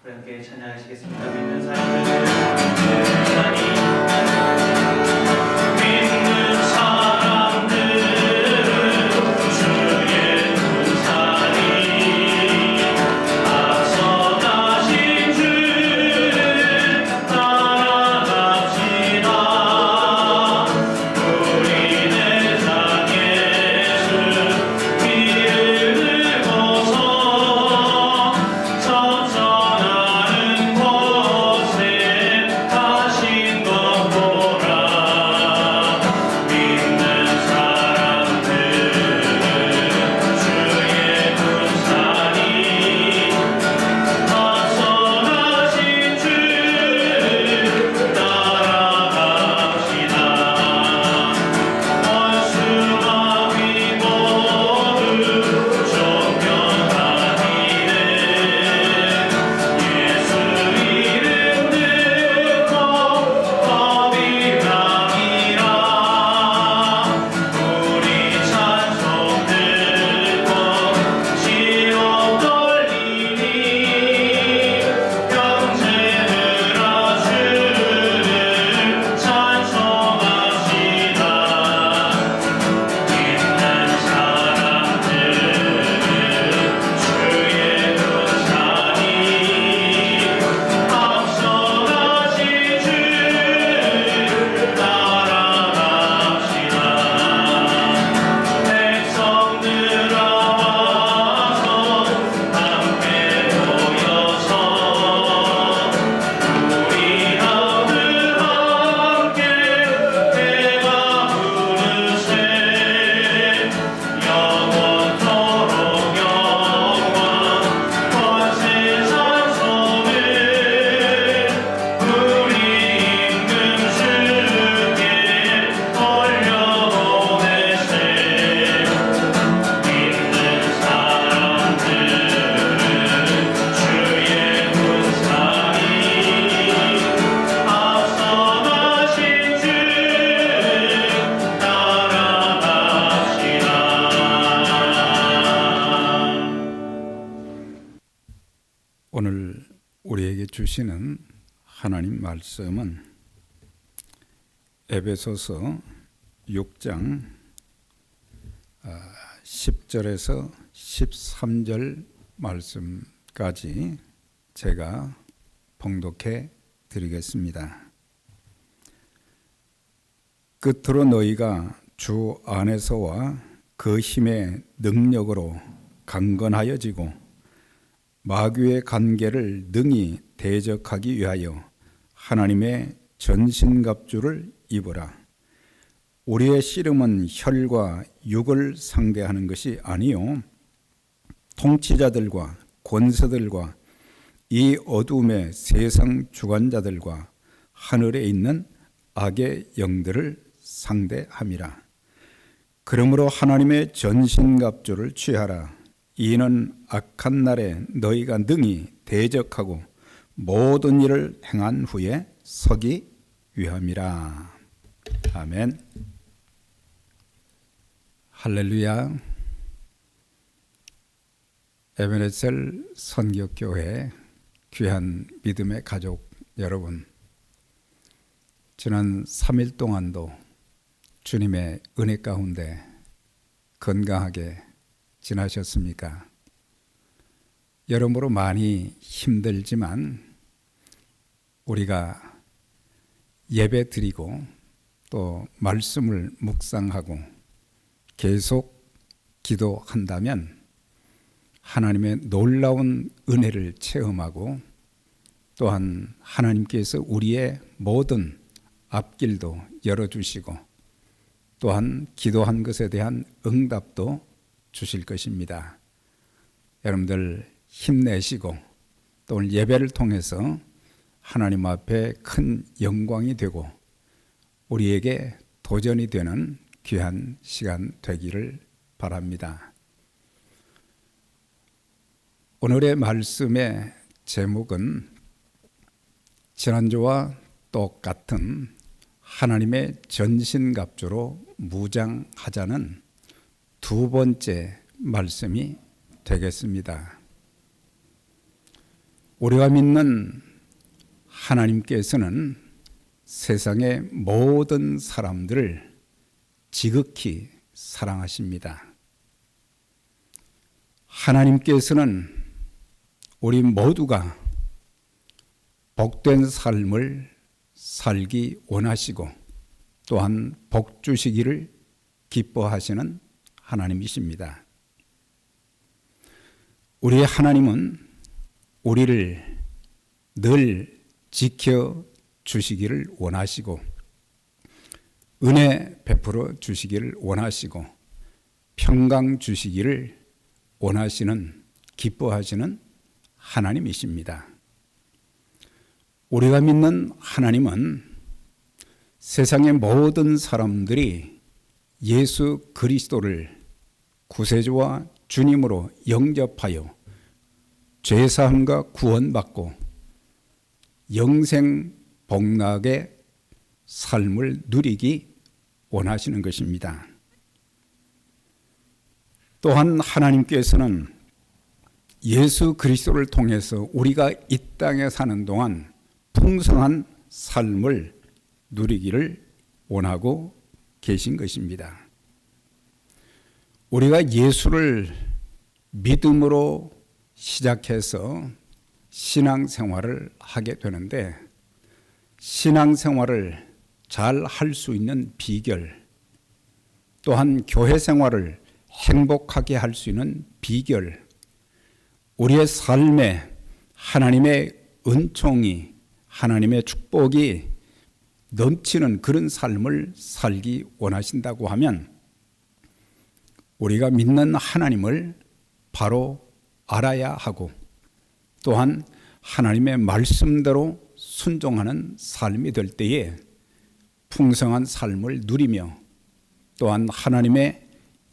우리 함께 찬양하시겠습니다. 믿는 사람들, 믿는 사람들, 주의 군사리 앞서가신 주 따라갑시다. 우리 대장 예수 길을 들고서 천천하는 곳에 가신 것 보라. 믿는 사람들, 주의 군사리 앞서가신 주 따라갑시다. 원수와 위 모두 쫓겨나기를 예수 이름 듣고 겁이 나니라. 우리 찬송 듣고 시험 떨리니 영생으로 주를 찬송합시다. 믿는 사람들, 주의 군사리 앞서가신 주 따라갑시다. 백성들아 와서 함께 모여서 우리 하늘 함께 내가 부르세. 영원토록 영광 권세 찬송을 우리 임금 주께 올려보내세. 믿는 사람들, 주의 군사리 앞서가신 주 따라갑시다. 오늘 우리에게 주시는 하나님 말씀은 에베소서 6장 10절에서 13절 말씀까지 제가 봉독해 드리겠습니다. 끝으로 너희가 주 안에서와 그 힘의 능력으로 강건하여지고 마귀의 관계를 능히 대적하기 위하여 하나님의 전신갑주를 입으라. 우리의 씨름은 혈과 육을 상대하는 것이 아니요 통치자들과 권세들과 이 어두움의 세상 주관자들과 하늘에 있는 악의 영들을 상대함이라. 그러므로 하나님의 전신갑주를 취하라. 이는 악한 날에 너희가 능히 대적하고 모든 일을 행한 후에 서기 위함이라. 아멘. 할렐루야. 에베네셀 선교교회 귀한 믿음의 가족 여러분, 지난 3일 동안도 주님의 은혜 가운데 건강하게 지나셨습니까? 여러모로 많이 힘들지만 우리가 예배 드리고 또 말씀을 묵상하고 계속 기도한다면 하나님의 놀라운 은혜를 체험하고 또한 하나님께서 우리의 모든 앞길도 열어주시고 또한 기도한 것에 대한 응답도 주실 것입니다. 여러분들 힘내시고 또 오늘 예배를 통해서 하나님 앞에 큰 영광이 되고 우리에게 도전이 되는 귀한 시간 되기를 바랍니다. 오늘의 말씀의 제목은 지난주와 똑같은 하나님의 전신갑주로 무장하자는 두 번째 말씀이 되겠습니다. 우리가 믿는 하나님께서는 세상의 모든 사람들을 지극히 사랑하십니다. 하나님께서는 우리 모두가 복된 삶을 살기 원하시고 또한 복 주시기를 기뻐하시는 하나님이십니다. 우리 하나님은 우리를 늘 지켜 주시기를 원하시고 은혜 베풀어 주시기를 원하시고 평강 주시기를 원하시는 기뻐하시는 하나님이십니다. 우리가 믿는 하나님은 세상의 모든 사람들이 예수 그리스도를 구세주와 주님으로 영접하여 죄사함과 구원받고 영생 복락의 삶을 누리기 원하시는 것입니다. 또한 하나님께서는 예수 그리스도를 통해서 우리가 이 땅에 사는 동안 풍성한 삶을 누리기를 원하고 계신 것입니다. 우리가 예수를 믿음으로 시작해서 신앙생활을 하게 되는데 신앙생활을 잘 할 수 있는 비결, 또한 교회 생활을 행복하게 할 수 있는 비결, 우리의 삶에 하나님의 은총이, 하나님의 축복이 넘치는 그런 삶을 살기 원하신다고 하면 우리가 믿는 하나님을 바로 알아야 하고 또한 하나님의 말씀대로 순종하는 삶이 될 때에 풍성한 삶을 누리며 또한 하나님의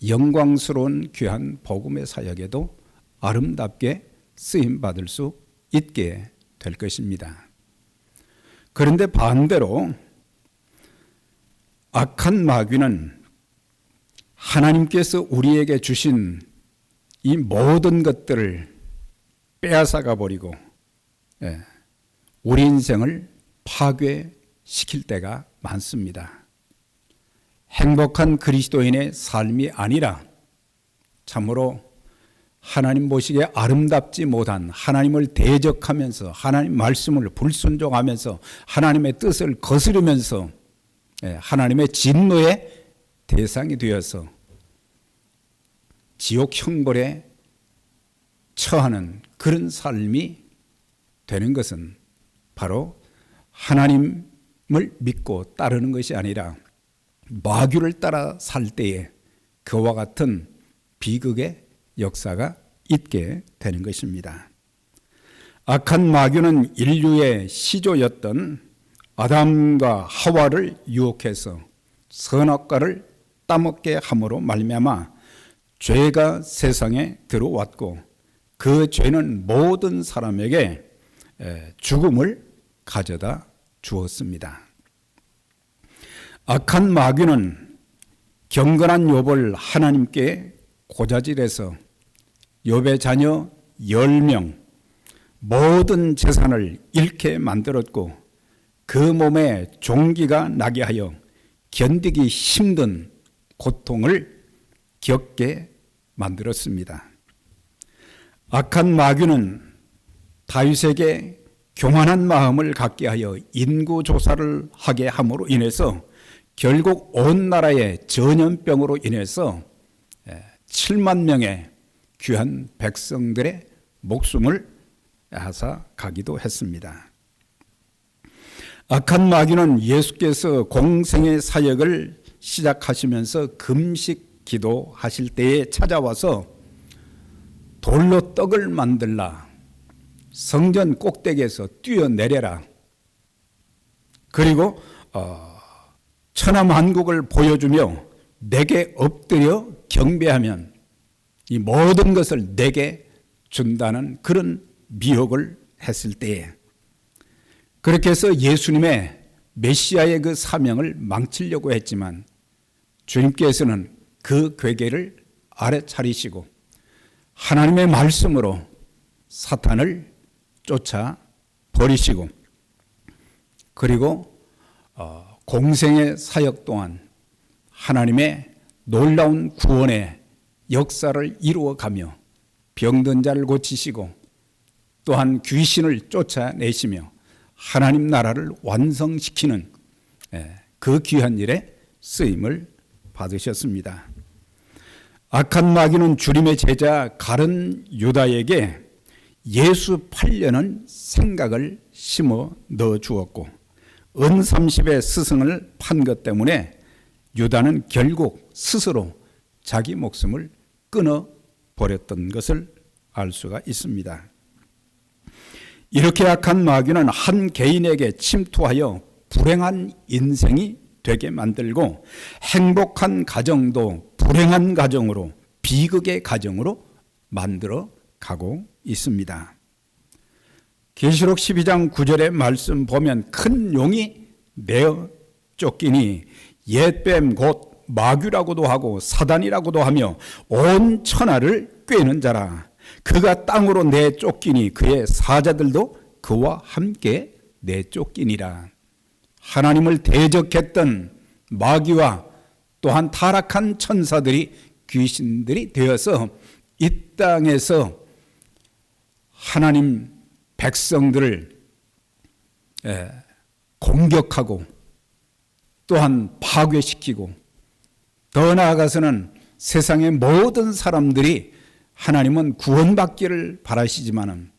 영광스러운 귀한 복음의 사역에도 아름답게 쓰임받을 수 있게 될 것입니다. 그런데 반대로 악한 마귀는 하나님께서 우리에게 주신 이 모든 것들을 빼앗아가 버리고 우리 인생을 파괴시킬 때가 많습니다. 행복한 그리스도인의 삶이 아니라 참으로 하나님 보시기에 아름답지 못한 하나님을 대적하면서 하나님 말씀을 불순종하면서 하나님의 뜻을 거스르면서 하나님의 진노의 대상이 되어서 지옥 형벌에 처하는 그런 삶이 되는 것은 바로 하나님을 믿고 따르는 것이 아니라 마귀를 따라 살 때에 그와 같은 비극의 역사가 있게 되는 것입니다. 악한 마귀는 인류의 시조였던 아담과 하와를 유혹해서 선악과를 따먹게 함으로 말미암아 죄가 세상에 들어왔고 그 죄는 모든 사람에게 죽음을 가져다 주었습니다. 악한 마귀는 경건한 욥을 하나님께 고자질해서 욥의 자녀 10명 모든 재산을 잃게 만들었고 그 몸에 종기가 나게 하여 견디기 힘든 고통을 겪게 만들었습니다. 악한 마귀는 다윗에게 교만한 마음을 갖게 하여 인구조사를 하게 함으로 인해서 결국 온 나라의 전염병으로 인해서 7만 명의 귀한 백성들의 목숨을 앗아가기도 했습니다. 악한 마귀는 예수께서 공생의 사역을 시작하시면서 금식 기도하실 때에 찾아와서 돌로 떡을 만들라, 성전 꼭대기에서 뛰어내려라, 그리고 천하만국을 보여주며 내게 엎드려 경배하면 이 모든 것을 내게 준다는 그런 미혹을 했을 때에 그렇게 해서 예수님의 메시아의 그 사명을 망치려고 했지만 주님께서는 그 괴계를 알아차리시고 하나님의 말씀으로 사탄을 쫓아 버리시고, 그리고 공생의 사역 동안 하나님의 놀라운 구원의 역사를 이루어가며 병든 자를 고치시고 또한 귀신을 쫓아내시며 하나님 나라를 완성시키는 그 귀한 일에 쓰임을 받으셨습니다. 악한 마귀는 주님의 제자 가룟 유다에게 예수 팔려는 생각을 심어 넣어 주었고, 은 30의 스승을 판 것 때문에 유다는 결국 스스로 자기 목숨을 끊어 버렸던 것을 알 수가 있습니다. 이렇게 악한 마귀는 한 개인에게 침투하여 불행한 인생이 되게 만들고, 행복한 가정도 불행한 가정으로, 비극의 가정으로 만들어 가고 있습니다. 계시록 12장 9절의 말씀 보면 큰 용이 내어 쫓기니 옛뱀 곧 마귀라고도 하고 사단이라고도 하며 온 천하를 꿰는 자라. 그가 땅으로 내쫓기니 그의 사자들도 그와 함께 내쫓기니라. 하나님을 대적했던 마귀와 또한 타락한 천사들이, 귀신들이 되어서 이 땅에서 하나님 백성들을 공격하고 또한 파괴시키고, 더 나아가서는 세상의 모든 사람들이 하나님은 구원받기를 바라시지만은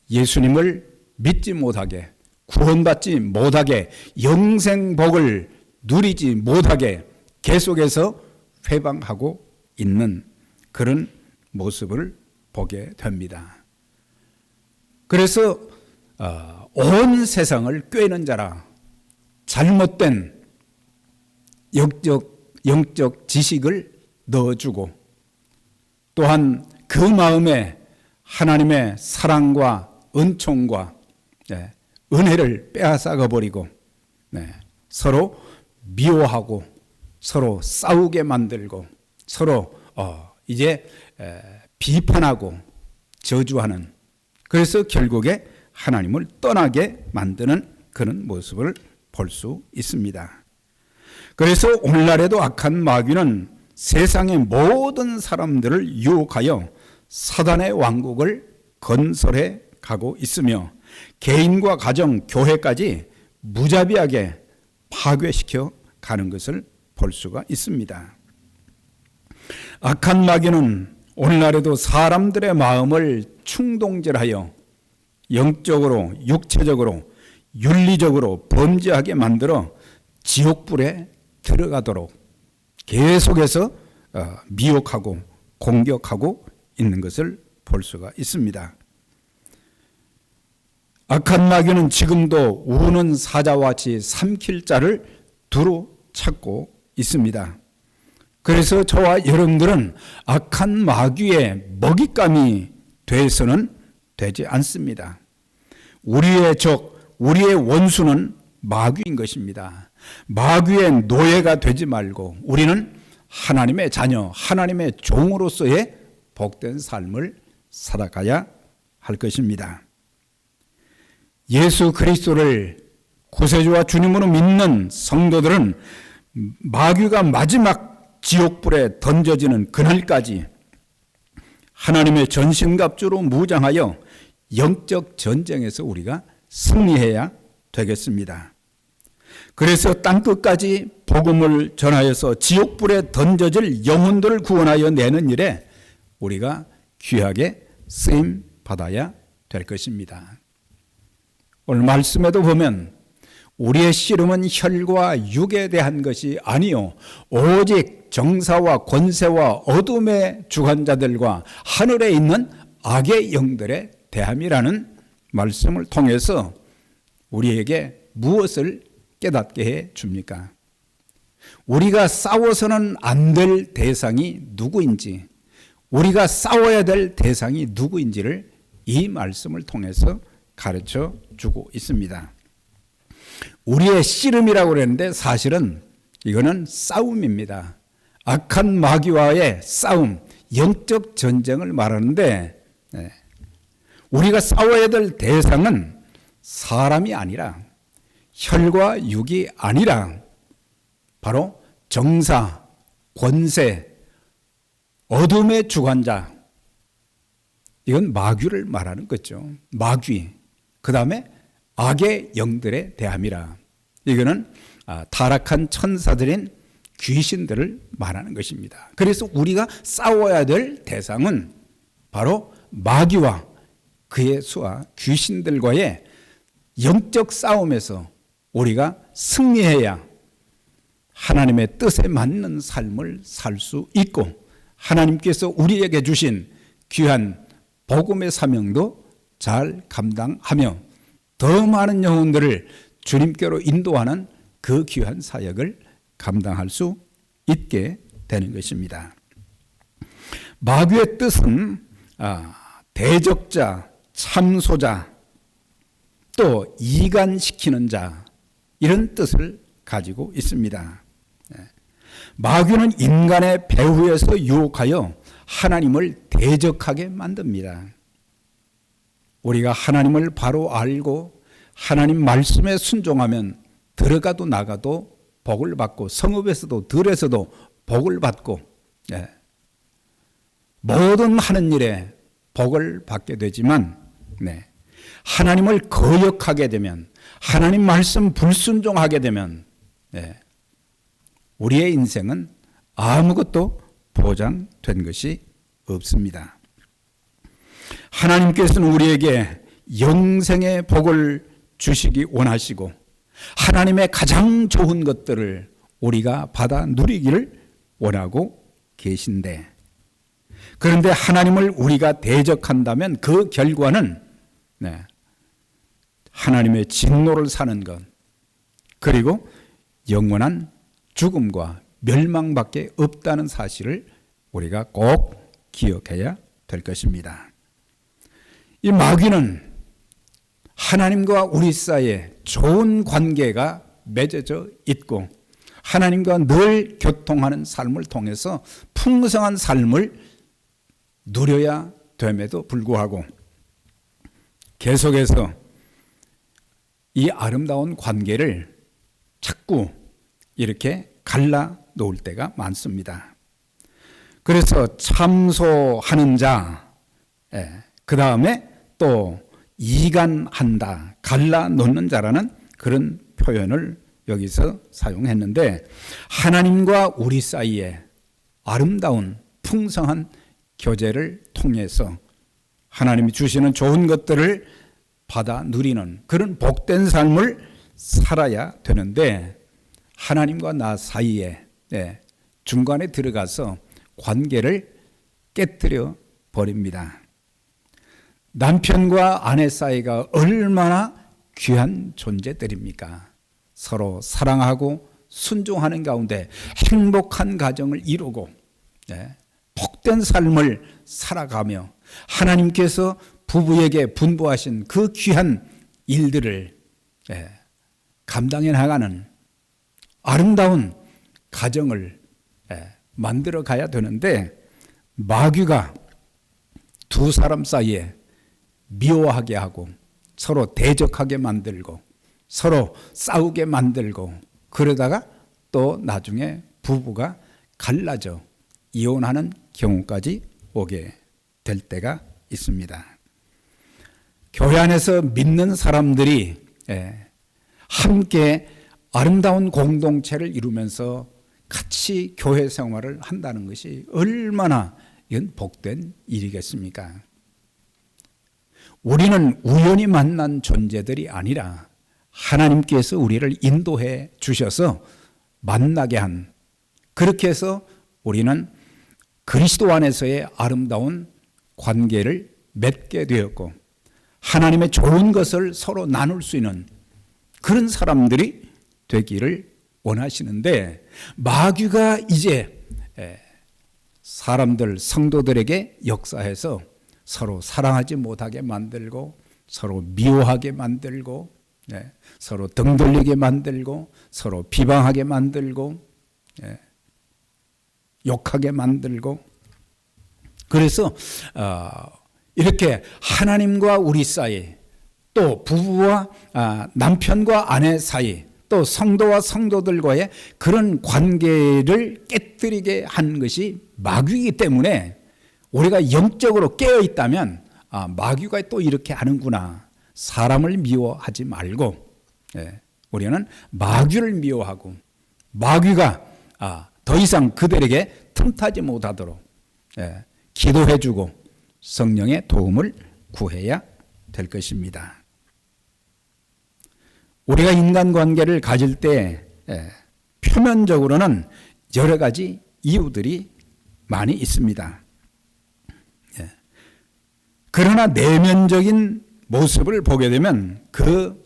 예수님을 믿지 못하게, 구원받지 못하게, 영생복을 누리지 못하게 계속해서 회방하고 있는 그런 모습을 보게 됩니다. 그래서 온 세상을 꿰는 자라, 잘못된 영적 지식을 넣어주고, 또한 그 마음에 하나님의 사랑과 은총과 은혜를 빼앗아가 버리고 서로 미워하고 서로 싸우게 만들고 서로 이제 비판하고 저주하는, 그래서 결국에 하나님을 떠나게 만드는 그런 모습을 볼 수 있습니다. 그래서 오늘날에도 악한 마귀는 세상의 모든 사람들을 유혹하여 사단의 왕국을 건설해 가고 있으며 개인과 가정, 교회까지 무자비하게 파괴시켜 가는 것을 볼 수가 있습니다. 악한 마귀는 오늘날에도 사람들의 마음을 충동질하여 영적으로, 육체적으로, 윤리적으로 범죄하게 만들어 지옥불에 들어가도록 계속해서 미혹하고 공격하고 있는 것을 볼 수가 있습니다. 악한 마귀는 지금도 우는 사자와 같이 삼킬 자를 두루 찾고 있습니다. 그래서 저와 여러분들은 악한 마귀의 먹잇감이 돼서는 되지 않습니다. 우리의 적, 우리의 원수는 마귀인 것입니다. 마귀의 노예가 되지 말고 우리는 하나님의 자녀, 하나님의 종으로서의 복된 삶을 살아가야 할 것입니다. 예수 그리스도를 구세주와 주님으로 믿는 성도들은 마귀가 마지막 지옥불에 던져지는 그날까지 하나님의 전신갑주로 무장하여 영적 전쟁에서 우리가 승리해야 되겠습니다. 그래서 땅끝까지 복음을 전하여서 지옥불에 던져질 영혼들을 구원하여 내는 일에 우리가 귀하게 쓰임 받아야 될 것입니다. 오늘 말씀에도 보면 우리의 씨름은 혈과 육에 대한 것이 아니요 오직 정사와 권세와 어둠의 주관자들과 하늘에 있는 악의 영들의 대함이라는 말씀을 통해서 우리에게 무엇을 깨닫게 해 줍니까? 우리가 싸워서는 안 될 대상이 누구인지, 우리가 싸워야 될 대상이 누구인지를 이 말씀을 통해서 가르쳐 주고 있습니다. 우리의 씨름이라고 그랬는데 사실은 이거는 싸움입니다. 악한 마귀와의 싸움, 영적 전쟁을 말하는데 우리가 싸워야 될 대상은 사람이 아니라 혈과 육이 아니라 바로 정사, 권세, 어둠의 주관자, 이건 마귀를 말하는 거죠. 마귀. 그 다음에 악의 영들에 대함이라. 이거는 타락한 천사들인 귀신들을 말하는 것입니다. 그래서 우리가 싸워야 될 대상은 바로 마귀와 그의 수와 귀신들과의 영적 싸움에서 우리가 승리해야 하나님의 뜻에 맞는 삶을 살 수 있고 하나님께서 우리에게 주신 귀한 복음의 사명도 잘 감당하며 더 많은 영혼들을 주님께로 인도하는 그 귀한 사역을 감당할 수 있게 되는 것입니다. 마귀의 뜻은 대적자, 참소자, 또 이간시키는 자, 이런 뜻을 가지고 있습니다. 마귀는 인간의 배후에서 유혹하여 하나님을 대적하게 만듭니다. 우리가 하나님을 바로 알고 하나님 말씀에 순종하면 들어가도 나가도 복을 받고 성읍에서도 들에서도 복을 받고 모든 하는 일에 복을 받게 되지만 하나님을 거역하게 되면 하나님 말씀 불순종하게 되면 우리의 인생은 아무것도 보장된 것이 없습니다. 하나님께서는 우리에게 영생의 복을 주시기 원하시고 하나님의 가장 좋은 것들을 우리가 받아 누리기를 원하고 계신데, 그런데 하나님을 우리가 대적한다면 그 결과는 하나님의 진노를 사는 것, 그리고 영원한 죽음과 멸망밖에 없다는 사실을 우리가 꼭 기억해야 될 것입니다. 이 마귀는 하나님과 우리 사이에 좋은 관계가 맺어져 있고 하나님과 늘 교통하는 삶을 통해서 풍성한 삶을 누려야 됨에도 불구하고 계속해서 이 아름다운 관계를 자꾸 이렇게 갈라 놓을 때가 많습니다. 그래서 참소하는 자, 그 다음에 또 이간한다, 갈라 놓는 자라는 그런 표현을 여기서 사용했는데, 하나님과 우리 사이에 아름다운 풍성한 교제를 통해서 하나님이 주시는 좋은 것들을 받아 누리는 그런 복된 삶을 살아야 되는데, 하나님과 나 사이에 중간에 들어가서 관계를 깨뜨려 버립니다. 남편과 아내 사이가 얼마나 귀한 존재들입니까? 서로 사랑하고 순종하는 가운데 행복한 가정을 이루고 복된 삶을 살아가며 하나님께서 부부에게 분부하신 그 귀한 일들을 감당해 나가는 아름다운 가정을 만들어 가야 되는데, 마귀가 두 사람 사이에 미워하게 하고 서로 대적하게 만들고 서로 싸우게 만들고 그러다가 또 나중에 부부가 갈라져 이혼하는 경우까지 오게 될 때가 있습니다. 교회 안에서 믿는 사람들이 함께 아름다운 공동체를 이루면서 같이 교회 생활을 한다는 것이 얼마나 이건 복된 일이겠습니까? 우리는 우연히 만난 존재들이 아니라 하나님께서 우리를 인도해 주셔서 만나게 한, 그렇게 해서 우리는 그리스도 안에서의 아름다운 관계를 맺게 되었고 하나님의 좋은 것을 서로 나눌 수 있는 그런 사람들이 되기를 원하시는데, 마귀가 이제 사람들, 성도들에게 역사해서 서로 사랑하지 못하게 만들고 서로 미워하게 만들고 서로 등 돌리게 만들고 서로 비방하게 만들고 욕하게 만들고, 그래서 이렇게 하나님과 우리 사이, 또 부부와 남편과 아내 사이, 또 성도와 성도들과의 그런 관계를 깨뜨리게 한 것이 마귀이기 때문에 우리가 영적으로 깨어 있다면 마귀가 또 이렇게 하는구나. 사람을 미워하지 말고 우리는 마귀를 미워하고 마귀가 더 이상 그들에게 틈타지 못하도록 기도해주고 성령의 도움을 구해야 될 것입니다. 우리가 인간관계를 가질 때 표면적으로는 여러 가지 이유들이 많이 있습니다. 그러나 내면적인 모습을 보게 되면 그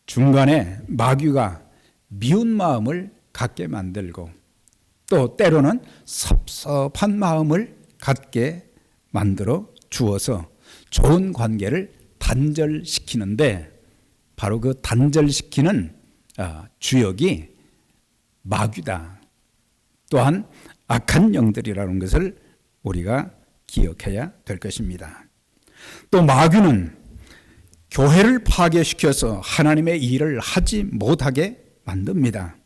중간에 마귀가 미운 마음을 갖게 만들고 또 때로는 섭섭한 마음을 갖게 만들어 주어서 좋은 관계를 단절시키는데 바로 그 단절시키는 주역이 마귀다. 또한 악한 영들이라는 것을 우리가 기억해야 될 것입니다. 또 마귀는 교회를 파괴시켜서 하나님의 일을 하지 못하게 만듭니다.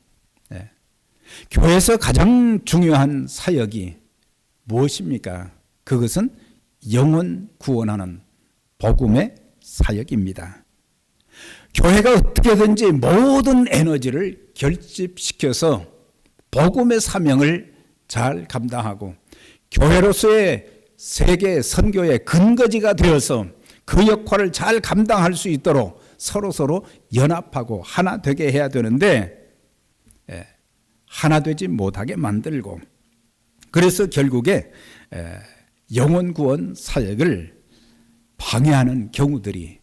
교회에서 가장 중요한 사역이 무엇입니까? 그것은 영혼 구원하는 복음의 사역입니다. 교회가 어떻게든지 모든 에너지를 결집시켜서 복음의 사명을 잘 감당하고 교회로서의 세계 선교의 근거지가 되어서 그 역할을 잘 감당할 수 있도록 서로 연합하고 하나 되게 해야 되는데 하나 되지 못하게 만들고 그래서 결국에 영혼 구원 사역을 방해하는 경우들이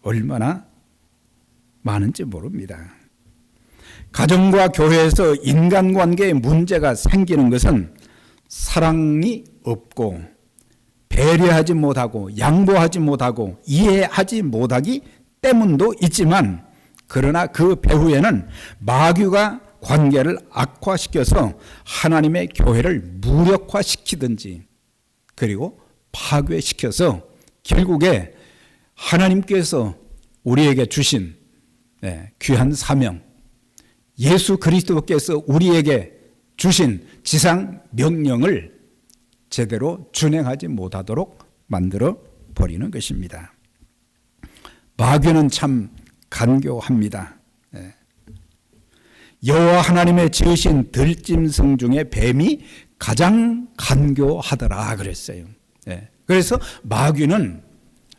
얼마나 많은지 모릅니다. 가정과 교회에서 인간관계에 문제가 생기는 것은 사랑이 없고 배려하지 못하고 양보하지 못하고 이해하지 못하기 때문도 있지만 그러나 그 배후에는 마귀가 관계를 악화시켜서 하나님의 교회를 무력화시키든지 그리고 파괴시켜서 결국에 하나님께서 우리에게 주신 귀한 사명, 예수 그리스도께서 우리에게 주신 지상 명령을 제대로 준행하지 못하도록 만들어 버리는 것입니다. 마귀는 참 간교합니다. 여호와 하나님의 지으신 들짐승 중에 뱀이 가장 간교하더라 그랬어요. 그래서 마귀는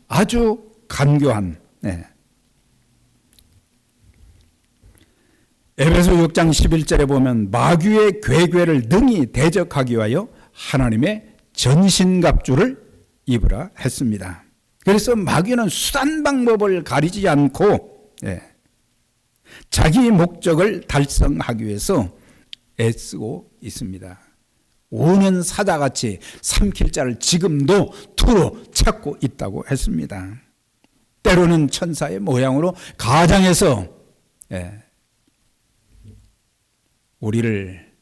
아주 간교한 에베소 6장 11절에 보면 마귀의 괴괴를 능히 대적하기 위하여 하나님의 전신갑주를 입으라 했습니다. 그래서 마귀는 수단 방법을 가리지 않고 자기 목적을 달성하기 위해서 애쓰고 있습니다. 오는 사자같이 삼킬 자를 지금도 투로 찾고 있다고 했습니다. 때로는 천사의 모양으로 가장해서 우리를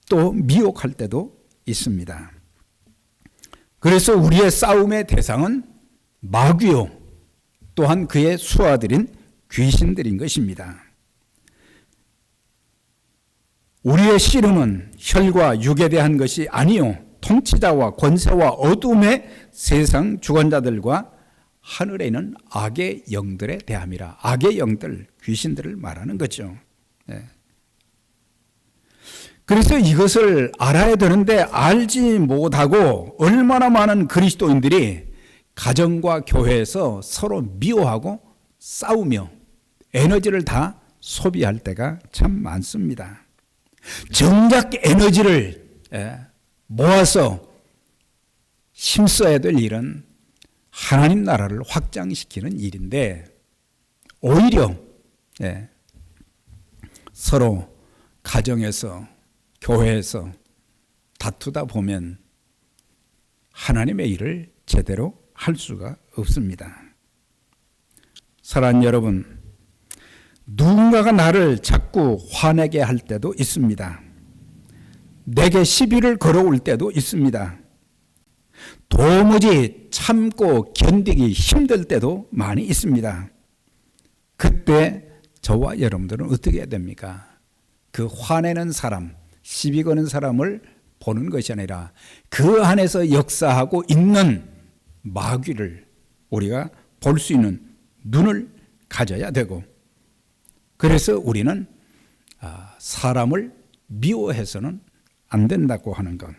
또 미혹할 때도 있습니다. 그래서 우리의 싸움의 대상은 마귀요 또한 그의 수하들인 귀신들인 것입니다. 우리의 씨름은 혈과 육에 대한 것이 아니요 통치자와 권세와 어둠의 세상 주관자들과 하늘에 있는 악의 영들에 대함이라. 악의 영들, 귀신들을 말하는 거죠. 그래서 이것을 알아야 되는데 알지 못하고 얼마나 많은 그리스도인들이 가정과 교회에서 서로 미워하고 싸우며 에너지를 다 소비할 때가 참 많습니다. 정작 에너지를 모아서 힘써야 될 일은 하나님 나라를 확장시키는 일인데 오히려 서로 가정에서 교회에서 다투다 보면 하나님의 일을 제대로 할 수가 없습니다. 사랑하는 여러분, 누군가가 나를 자꾸 화내게 할 때도 있습니다. 내게 시비를 걸어올 때도 있습니다. 도무지 참고 견디기 힘들 때도 많이 있습니다. 그때 저와 여러분들은 어떻게 해야 됩니까? 그 화내는 사람, 시비 거는 사람을 보는 것이 아니라 그 안에서 역사하고 있는 마귀를 우리가 볼 수 있는 눈을 가져야 되고, 그래서 우리는 사람을 미워해서는 안 된다고 하는 것.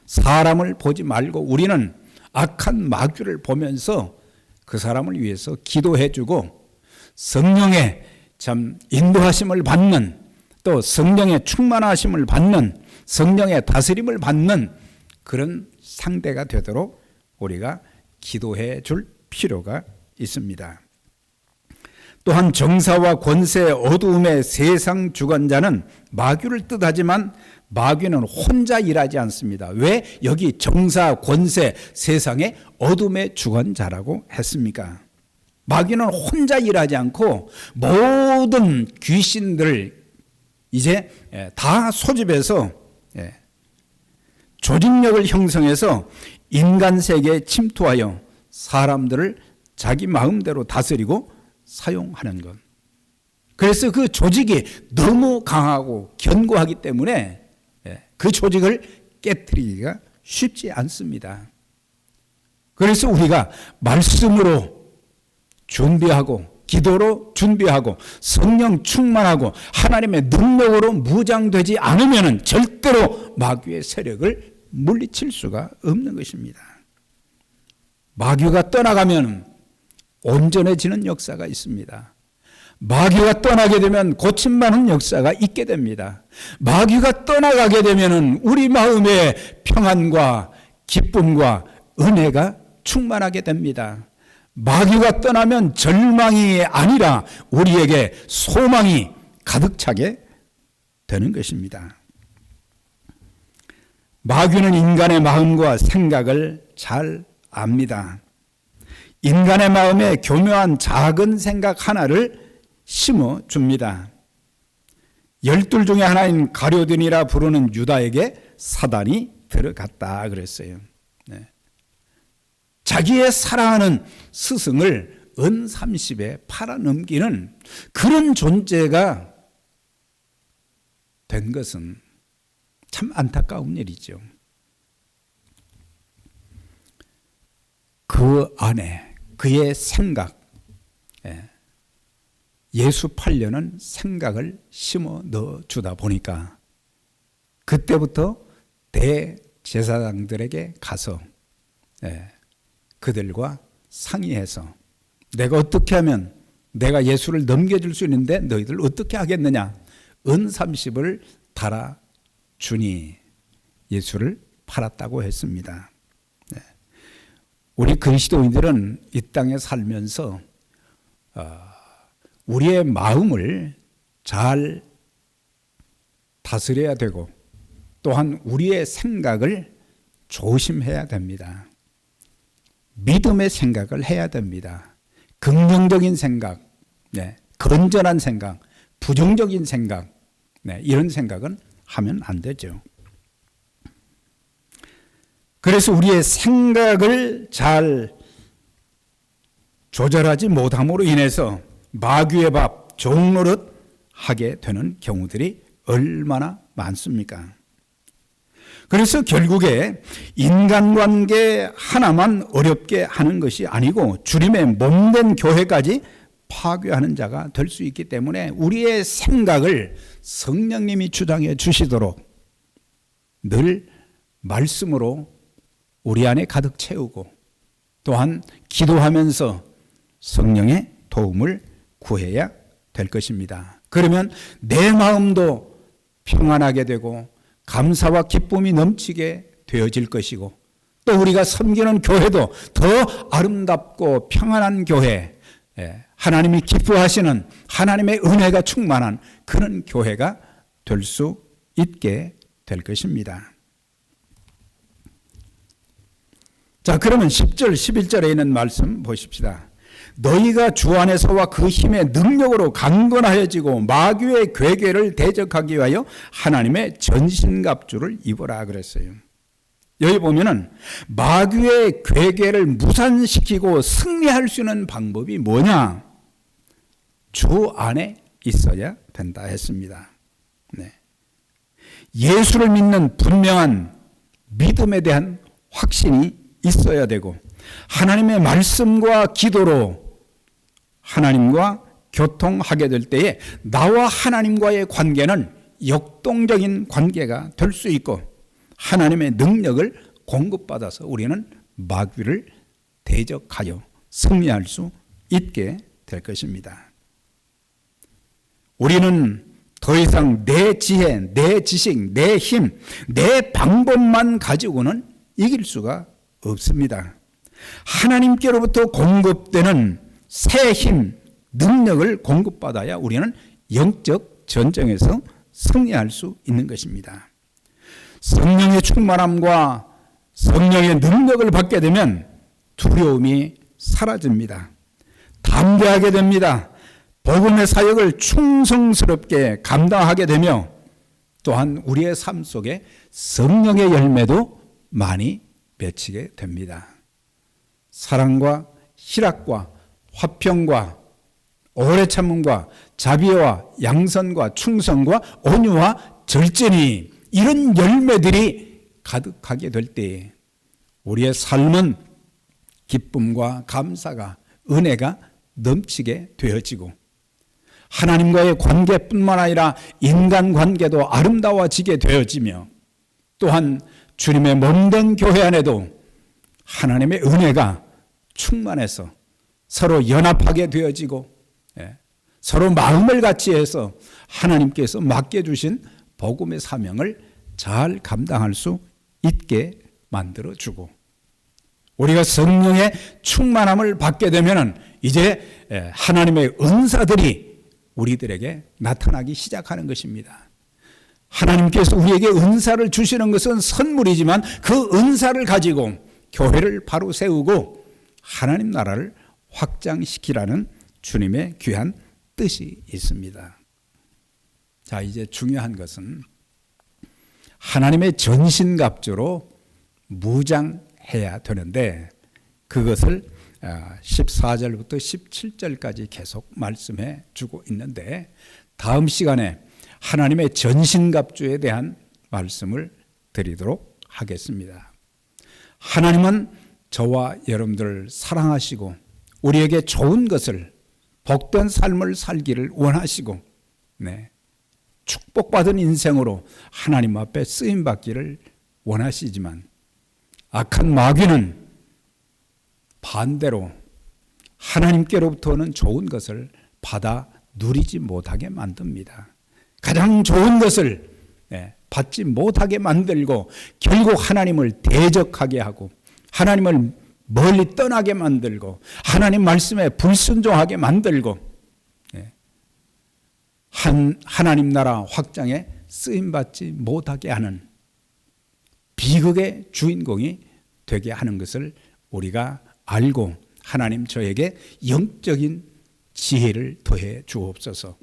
사람을 보지 말고 우리는 악한 마귀를 보면서 그 사람을 위해서 기도해주고 성령의 참 인도하심을 받는, 또 성령의 충만하심을 받는, 성령의 다스림을 받는 그런 상대가 되도록 우리가 기도해 줄 필요가 있습니다. 또한 정사와 권세, 어두움의 세상 주관자는 마귀를 뜻하지만 마귀는 혼자 일하지 않습니다. 왜 여기 정사, 권세, 세상의 어둠의 주관자라고 했습니까? 마귀는 혼자 일하지 않고 모든 귀신들을 이제 다 소집해서 조직력을 형성해서 인간 세계에 침투하여 사람들을 자기 마음대로 다스리고 사용하는 것. 그래서 그 조직이 너무 강하고 견고하기 때문에 그 조직을 깨트리기가 쉽지 않습니다. 그래서 우리가 말씀으로 준비하고 기도로 준비하고 성령 충만하고 하나님의 능력으로 무장되지 않으면 절대로 마귀의 세력을 물리칠 수가 없는 것입니다. 마귀가 떠나가면 온전해지는 역사가 있습니다. 마귀가 떠나게 되면 고침받는 역사가 있게 됩니다. 마귀가 떠나가게 되면 우리 마음에 평안과 기쁨과 은혜가 충만하게 됩니다. 마귀가 떠나면 절망이 아니라 우리에게 소망이 가득 차게 되는 것입니다. 마귀는 인간의 마음과 생각을 잘 압니다. 인간의 마음에 교묘한 작은 생각 하나를 심어줍니다. 12 중에 하나인 가룟딘이라 부르는 유다에게 사단이 들어갔다 그랬어요. 자기의 사랑하는 스승을 은 30에 팔아넘기는 그런 존재가 된 것은 참 안타까운 일이죠. 그 안에 그의 생각, 예수 팔려는 생각을 심어 넣어주다 보니까 그때부터 대제사장들에게 가서 그들과 상의해서 내가 어떻게 하면 내가 예수를 넘겨줄 수 있는데 너희들 어떻게 하겠느냐, 은 30을 달아주니 예수를 팔았다고 했습니다. 우리 그리스도인들은 이 땅에 살면서 우리의 마음을 잘 다스려야 되고 또한 우리의 생각을 조심해야 됩니다. 믿음의 생각을 해야 됩니다. 긍정적인 생각, 건전한 생각, 부정적인 생각, 이런 생각은 하면 안 되죠. 그래서 우리의 생각을 잘 조절하지 못함으로 인해서 마귀의 밥 종노릇 하게 되는 경우들이 얼마나 많습니까? 그래서 결국에 인간관계 하나만 어렵게 하는 것이 아니고 주님의 몸된 교회까지 파괴하는 자가 될 수 있기 때문에 우리의 생각을 성령님이 주장해 주시도록 늘 말씀으로 우리 안에 가득 채우고 또한 기도하면서 성령의 도움을 구해야 될 것입니다. 그러면 내 마음도 평안하게 되고 감사와 기쁨이 넘치게 되어질 것이고 또 우리가 섬기는 교회도 더 아름답고 평안한 교회, 하나님이 기뻐하시는 하나님의 은혜가 충만한 그런 교회가 될 수 있게 될 것입니다. 자, 그러면 10절, 11절에 있는 말씀 보십시다. 너희가 주 안에서와 그 힘의 능력으로 강건하여지고 마귀의 괴계를 대적하기 위하여 하나님의 전신갑주를 입어라 그랬어요. 여기 보면은 마귀의 괴계를 무산시키고 승리할 수 있는 방법이 뭐냐? 주 안에 있어야 된다 했습니다. 네. 예수를 믿는 분명한 믿음에 대한 확신이 있어야 되고, 하나님의 말씀과 기도로 하나님과 교통하게 될 때에 나와 하나님과의 관계는 역동적인 관계가 될 수 있고, 하나님의 능력을 공급받아서 우리는 마귀를 대적하여 승리할 수 있게 될 것입니다. 우리는 더 이상 내 지혜, 내 지식, 내 힘, 내 방법만 가지고는 이길 수가 없습니다. 하나님께로부터 공급되는 새 힘, 능력을 공급받아야 우리는 영적 전쟁에서 승리할 수 있는 것입니다. 성령의 충만함과 성령의 능력을 받게 되면 두려움이 사라집니다. 담대하게 됩니다. 복음의 사역을 충성스럽게 감당하게 되며, 또한 우리의 삶 속에 성령의 열매도 많이 맺히게 됩니다. 사랑과 희락과 화평과 오래 참음과 자비와 양선과 충성과 온유와 절제니, 이런 열매들이 가득하게 될 때에 우리의 삶은 기쁨과 감사가, 은혜가 넘치게 되어지고, 하나님과의 관계뿐만 아니라 인간관계도 아름다워지게 되어지며, 또한 주님의 몸된 교회 안에도 하나님의 은혜가 충만해서 서로 연합하게 되어지고, 서로 마음을 같이 해서 하나님께서 맡겨주신 복음의 사명을 잘 감당할 수 있게 만들어주고, 우리가 성령의 충만함을 받게 되면 이제 하나님의 은사들이 우리들에게 나타나기 시작하는 것입니다. 하나님께서 우리에게 은사를 주시는 것은 선물이지만 그 은사를 가지고 교회를 바로 세우고 하나님 나라를 확장시키라는 주님의 귀한 뜻이 있습니다. 자, 이제 중요한 것은 하나님의 전신갑주로 무장해야 되는데, 그것을 14절부터 17절까지 계속 말씀해 주고 있는데, 다음 시간에 하나님의 전신갑주에 대한 말씀을 드리도록 하겠습니다. 하나님은 저와 여러분들을 사랑하시고 우리에게 좋은 것을, 복된 삶을 살기를 원하시고, 축복받은 인생으로 하나님 앞에 쓰임받기를 원하시지만, 악한 마귀는 반대로 하나님께로부터는 좋은 것을 받아 누리지 못하게 만듭니다. 가장 좋은 것을 받지 못하게 만들고, 결국 하나님을 대적하게 하고, 하나님을 멀리 떠나게 만들고, 하나님 말씀에 불순종하게 만들고, 하나님 나라 확장에 쓰임받지 못하게 하는 비극의 주인공이 되게 하는 것을 우리가 알고, 하나님 저에게 영적인 지혜를 더해 주옵소서.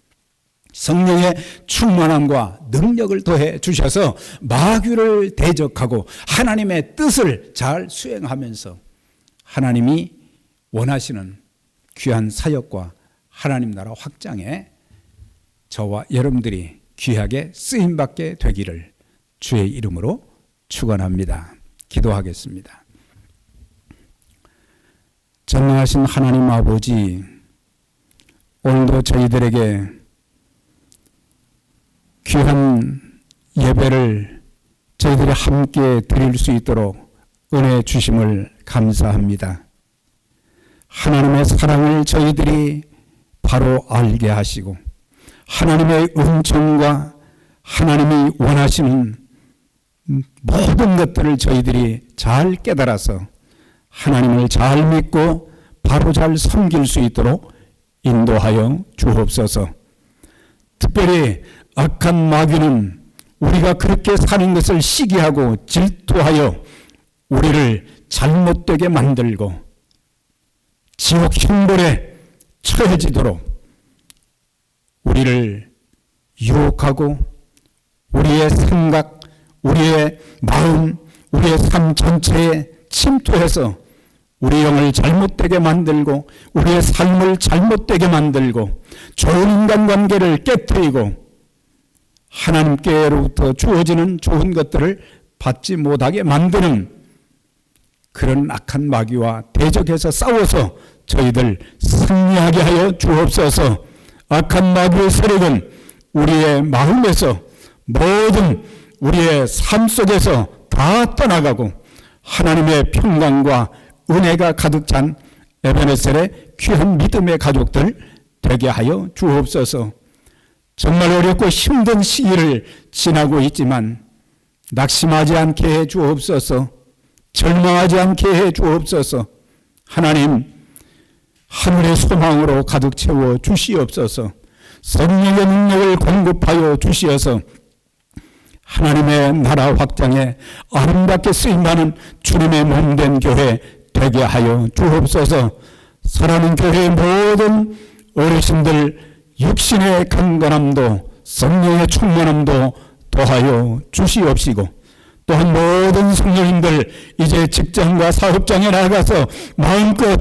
성령의 충만함과 능력을 더해 주셔서 마귀를 대적하고 하나님의 뜻을 잘 수행하면서 하나님이 원하시는 귀한 사역과 하나님 나라 확장에 저와 여러분들이 귀하게 쓰임받게 되기를 주의 이름으로 축원합니다. 기도하겠습니다. 전능하신 하나님 아버지, 오늘도 저희들에게 귀한 예배를 저희들이 함께 드릴 수 있도록 은혜 주심을 감사합니다. 하나님의 사랑을 저희들이 바로 알게 하시고, 하나님의 은총과 하나님이 원하시는 모든 것들을 저희들이 잘 깨달아서 하나님을 잘 믿고 바로 잘 섬길 수 있도록 인도하여 주옵소서. 특별히 악한 마귀는 우리가 그렇게 사는 것을 시기하고 질투하여 우리를 잘못되게 만들고 지옥 형벌에 처해지도록 우리를 유혹하고 우리의 생각, 우리의 마음, 우리의 삶 전체에 침투해서 우리 영을 잘못되게 만들고 우리의 삶을 잘못되게 만들고 좋은 인간관계를 깨뜨리고 하나님께로부터 주어지는 좋은 것들을 받지 못하게 만드는 그런 악한 마귀와 대적해서 싸워서 저희들 승리하게 하여 주옵소서. 악한 마귀의 세력은 우리의 마음에서 모든 우리의 삶 속에서 다 떠나가고 하나님의 평강과 은혜가 가득 찬 에베네셀의 귀한 믿음의 가족들 되게 하여 주옵소서. 정말 어렵고 힘든 시기를 지나고 있지만 낙심하지 않게 해 주옵소서. 절망하지 않게 해 주옵소서. 하나님, 하늘의 소망으로 가득 채워 주시옵소서. 성령의 능력을 공급하여 주시어서 하나님의 나라 확장에 아름답게 쓰임받는 주님의 몸된 교회 되게 하여 주옵소서. 사랑하는 교회의 모든 어르신들 육신의 강건함도 성령의 충만함도 더하여 주시옵시고 또한 모든 성령님들 이제 직장과 사업장에 나가서 마음껏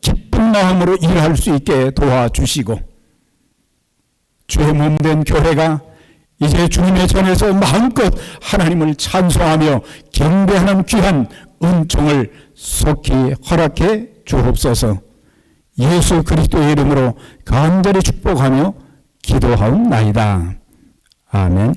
기쁜 마음으로 일할 수 있게 도와주시고 주의 몸된 교회가 이제 주님의 전에서 마음껏 하나님을 찬송하며 경배하는 귀한 은총을 속히 허락해 주옵소서. 예수 그리스도의 이름으로 간절히 축복하며 기도하옵나이다. 아멘.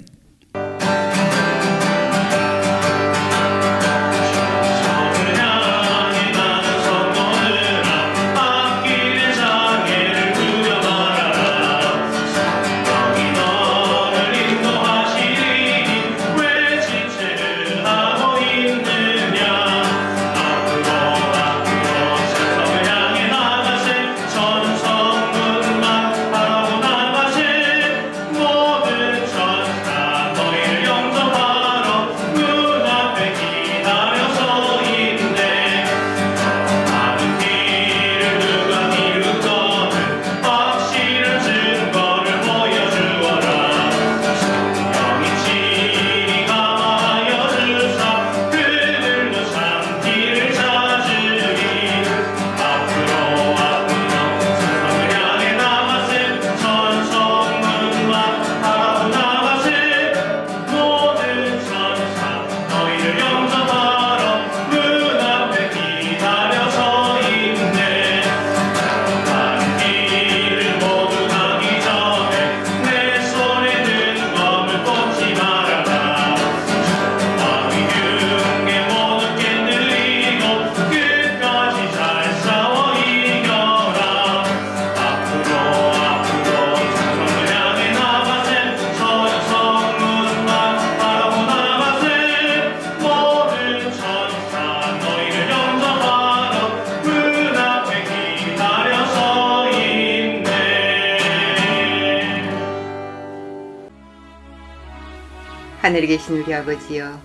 하늘에 계신 우리 아버지여,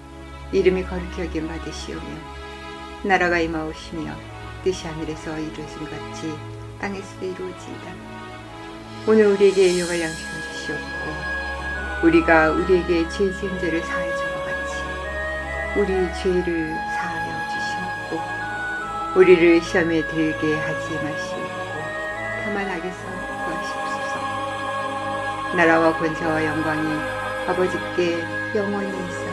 이름이 거룩히 여김 받으시오며 나라가 임하오시며 뜻이 하늘에서 이루어진 같이 땅에서도 이루어지이다. 오늘 우리에게 일용할 양식을 주시옵고 우리가 우리에게 죄 지은 죄를 사하여 준 것 같이 우리 죄를 사하여 주시옵고 우리를 시험에 들게 하지 마시옵고 다만 악에서 구하시옵소서. 나라와 권세와 영광이 아버지께 영원히 있으리로다.